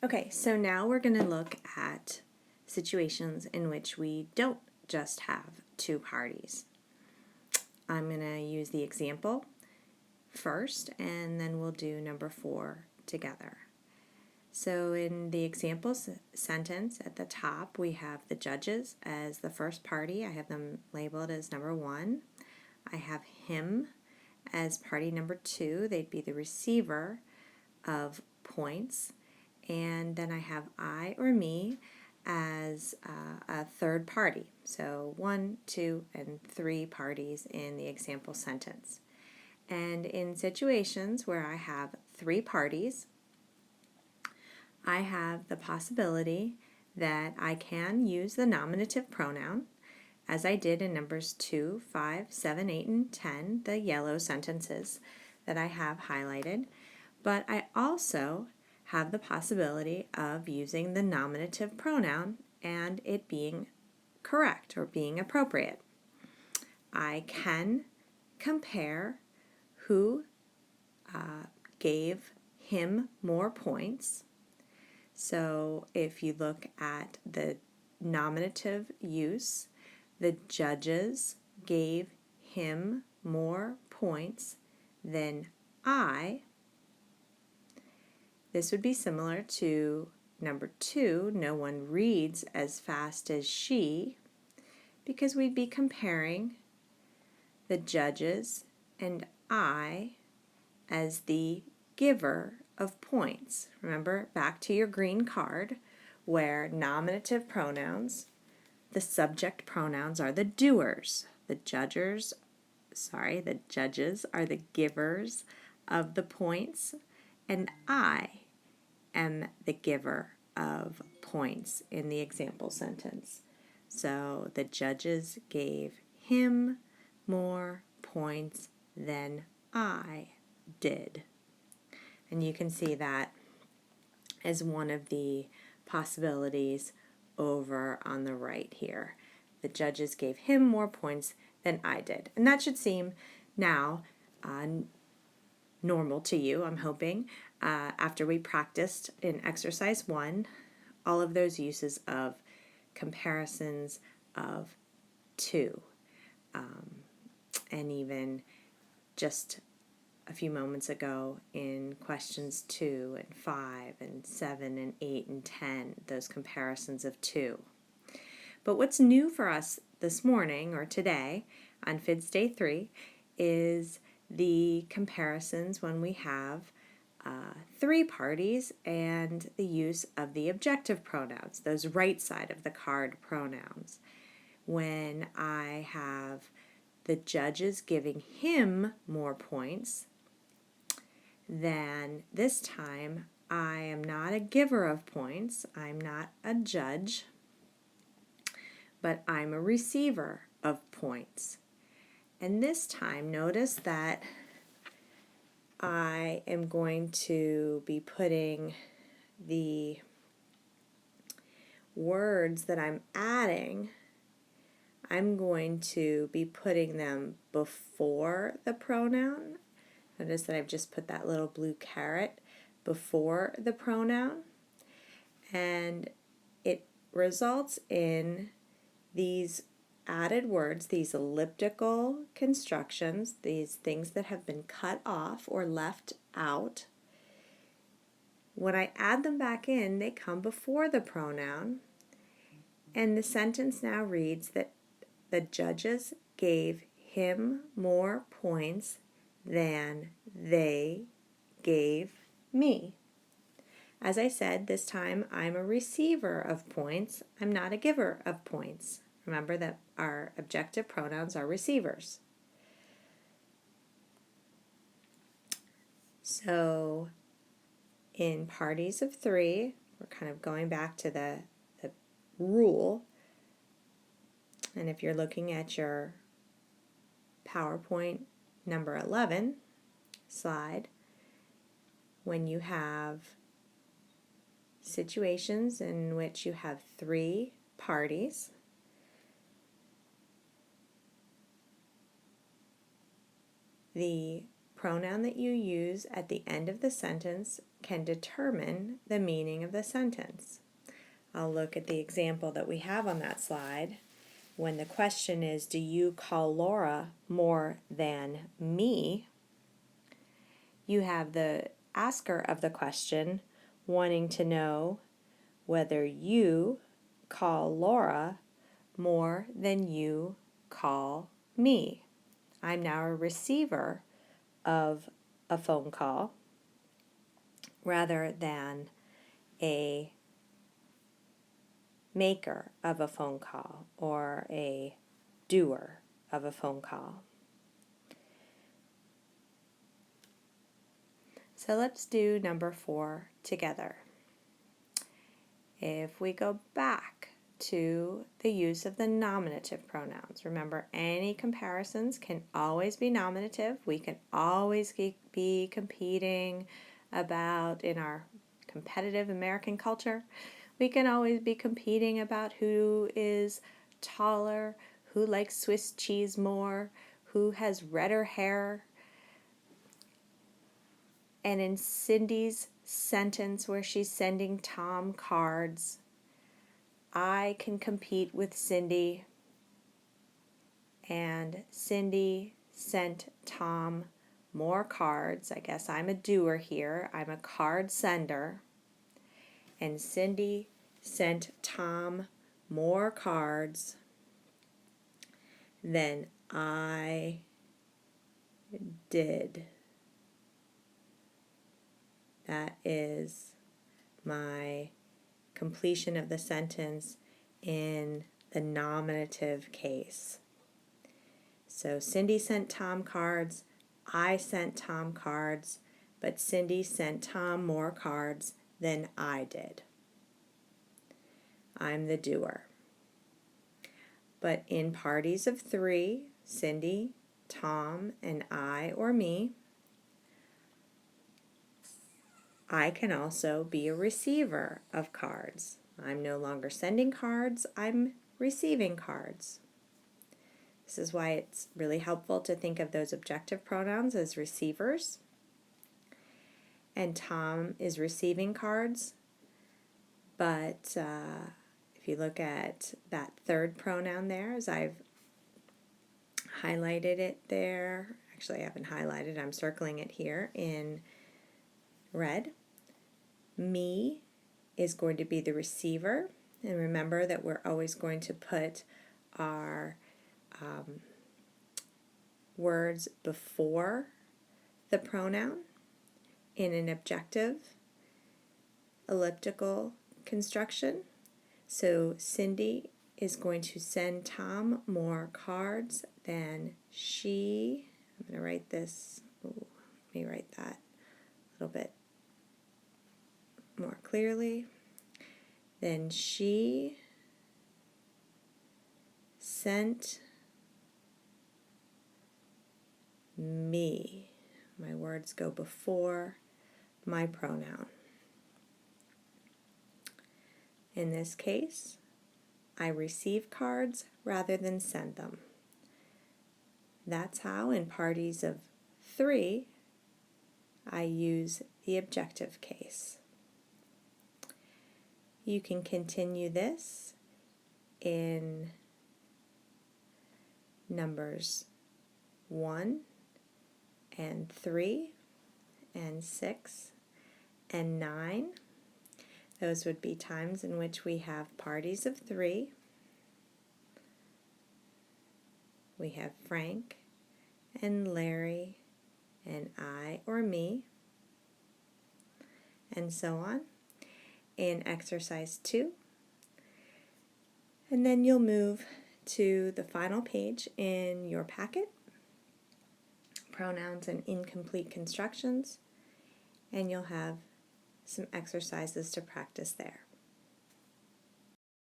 Okay, so now we're going to look at situations in which we don't just have two parties. I'm going to use the example first, and then we'll do number 4 together. So in the example sentence at the top, we have the judges as the first party. I have them labeled as number 1. I have him as party number 2. They'd be the receiver of points. And then I have I or me as a third party. So 1, 2, and 3 parties in the example sentence. And in situations where I have 3 parties, I have the possibility that I can use the nominative pronoun, as I did in numbers 2, 5, 7, 8, and 10, the yellow sentences that I have highlighted. But I also have the possibility of using the nominative pronoun and it being correct or being appropriate. I can compare who gave him more points. So if you look at the nominative use, the judges gave him more points than I. This would be similar to number 2, no one reads as fast as she, because we'd be comparing the judges and I as the giver of points. Remember, back to your green card, where nominative pronouns, the subject pronouns are the doers. The judges are the givers of the points, and I am the giver of points in the example sentence. So the judges gave him more points than I did. And you can see that as one of the possibilities over on the right here. The judges gave him more points than I did. And that should seem now normal to you, I'm hoping, after we practiced in exercise 1, all of those uses of comparisons of 2. And even just a few moments ago in questions 2 and 5 and 7 and 8 and 10, those comparisons of 2. But what's new for us this morning or today on FIDS Day 3 is the comparisons when we have 3 parties and the use of the objective pronouns, those right side of the card pronouns. When I have the judges giving him more points, then this time I am not a giver of points, I'm not a judge, but I'm a receiver of points. And this time, notice that I am going to be putting the words that I'm adding, I'm going to be putting them before the pronoun. Notice that I've just put that little blue caret before the pronoun. And it results in these added words, these elliptical constructions, these things that have been cut off or left out. When I add them back in, they come before the pronoun, and the sentence now reads that the judges gave him more points than they gave me. As I said, this time I'm a receiver of points. I'm not a giver of points. Remember that our objective pronouns are receivers. So in parties of 3, we're kind of going back to the rule. And if you're looking at your PowerPoint number 11 slide, when you have situations in which you have 3 parties, the pronoun that you use at the end of the sentence can determine the meaning of the sentence. I'll look at the example that we have on that slide. When the question is, do you call Laura more than me? You have the asker of the question wanting to know whether you call Laura more than you call me. I'm now a receiver of a phone call rather than a maker of a phone call or a doer of a phone call. So let's do number 4 together. If we go back to the use of the nominative pronouns, remember any comparisons can always be nominative. We can always be competing about, in our competitive American culture, we can always be competing about who is taller, who likes Swiss cheese more, who has redder hair. And in Cindy's sentence where she's sending Tom cards, I can compete with Cindy, and Cindy sent Tom more cards. I guess I'm a doer here. I'm a card sender. And Cindy sent Tom more cards than I did. That is my completion of the sentence in the nominative case. So Cindy sent Tom cards, I sent Tom cards, but Cindy sent Tom more cards than I did. I'm the doer. But in parties of 3, Cindy, Tom, and I or me, I can also be a receiver of cards. I'm no longer sending cards, I'm receiving cards. This is why it's really helpful to think of those objective pronouns as receivers. And Tom is receiving cards, but if you look at that third pronoun there, as I've highlighted it there, actually I haven't highlighted, I'm circling it here in red. Me is going to be the receiver, and remember that we're always going to put our words before the pronoun in an objective elliptical construction. So Cindy is going to send Tom more cards than she, I'm going to write this, let me write that a little bit more clearly, then she sent me. My words go before my pronoun. In this case, I receive cards rather than send them. That's how, in parties of 3, I use the objective case. You can continue this in numbers 1 and 3 and 6 and 9. Those would be times in which we have parties of 3. We have Frank and Larry and I or me, and so on. In exercise 2, and then you'll move to the final page in your packet, pronouns and incomplete constructions, and you'll have some exercises to practice there.